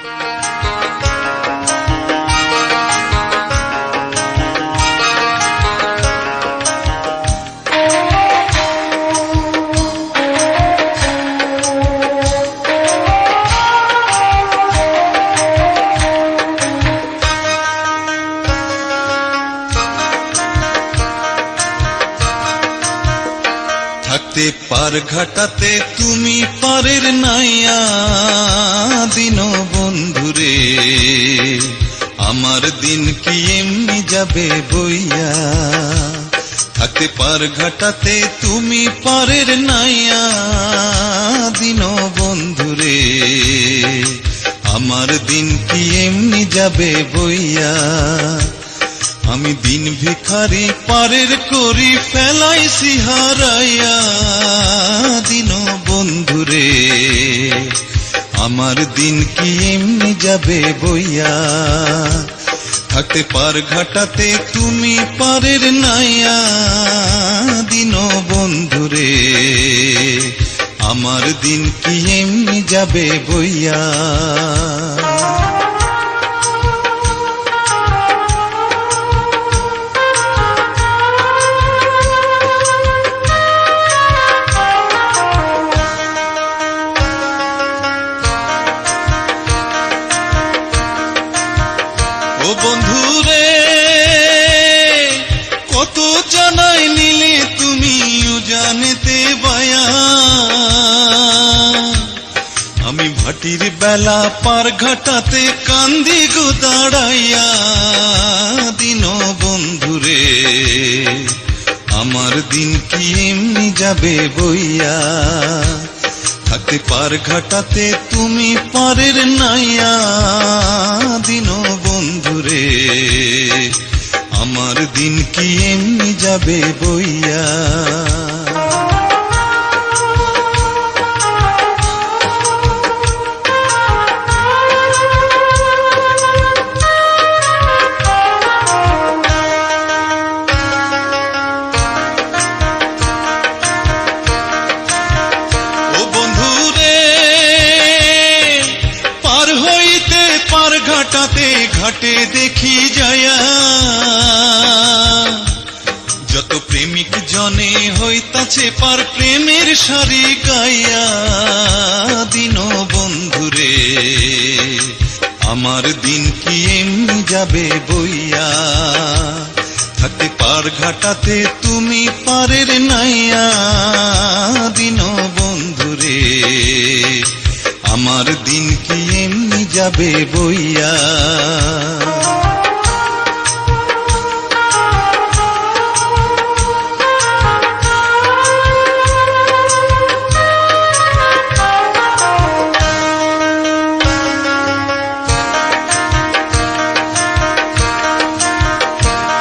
থাকতে পার ঘাটাতে তুমি পারের নাইয়া দিন বন্ধুরে, আমার দিন কি এমনি যাবে বইয়া। থাকতে পার ঘাটাতে তুমি পারের নাইয়া দিন বন্ধুরে, আমার দিন কি এমনি যাবে বইয়া। আমি দিন ভিখারি পারের করি ফেলাইছি হারাইয়া দিন বন্ধুরে, আমার দিন কি এমনি যাবে বইয়া। থাকতে পার ঘাটাতে তুমি পারের নাইয়া দিন বন্ধুরে, আমার দিন কি এমনি যাবে বইয়া। ও বন্ধুরে কত জানাই নিলে তুমিও জানেতে বায়া, আমি ভাটির বেলা পার ঘাটাতে কান্দি গো দাঁড়াইয়া দিন বন্ধুরে, আমার দিন কি এমনি যাবে বইয়া। থাকতে পার ঘাটাতে তুমি পারের নাইয়া দিন বন্ধুরে, আমার দিন কি এমনি যাবে বইয়া। ঘাটাতে ঘাটে দেখি যায়া যত প্রেমিক জনে হইতাছে পার প্রেমের সারি গাইয়া দিন বন্ধুরে, আমার দিন কি এমনি যাবে বইয়া। থাকতে পার ঘাটাতে তুমি পারের নাইয়া দিন বন্ধুরে, আমার দিন কি এমনি যাবে বইয়া।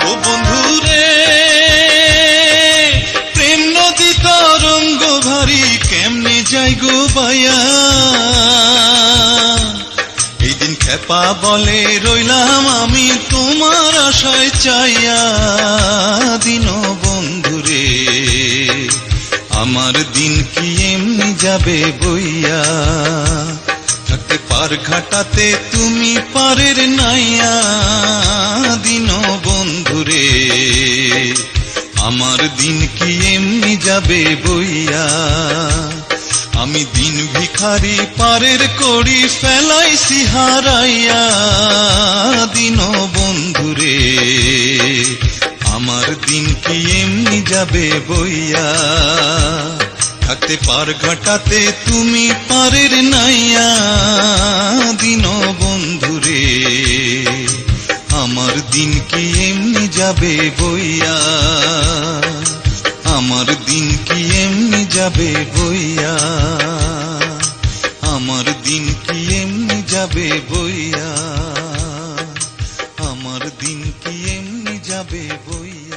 ও বন্ধুরে প্রেম নদী তরঙ্গ ভারী কেমনে যাই গো বায়া। এই দিন খেপা বলে রইলাম আমি তোমার আশায় চাইয়া দিন বন্ধুরে, আমার দিন কি এমনি যাবে বইয়া। থাকতে পার ঘাটাতে তুমি পারের নাইয়া দিন বন্ধুরে, আমার দিন কি এমনি যাবে বইয়া। আমি দিন ভিখারি পারের করি ফেলাইছি হারাইয়া দিন বন্ধুরে, আমার দিন কি এমনি যাবে বইয়া। থাকতে পার ঘাটাতে তুমি পারের নাইয়া দিন বন্ধুরে, আমার দিন কি এমনি যাবে বইয়া। আমার দিন কি এমনি যাবে বইয়া, আমার দিন কি এমনি যাবে বইয়া, আমার দিন কি এমনি যাবে বইয়া।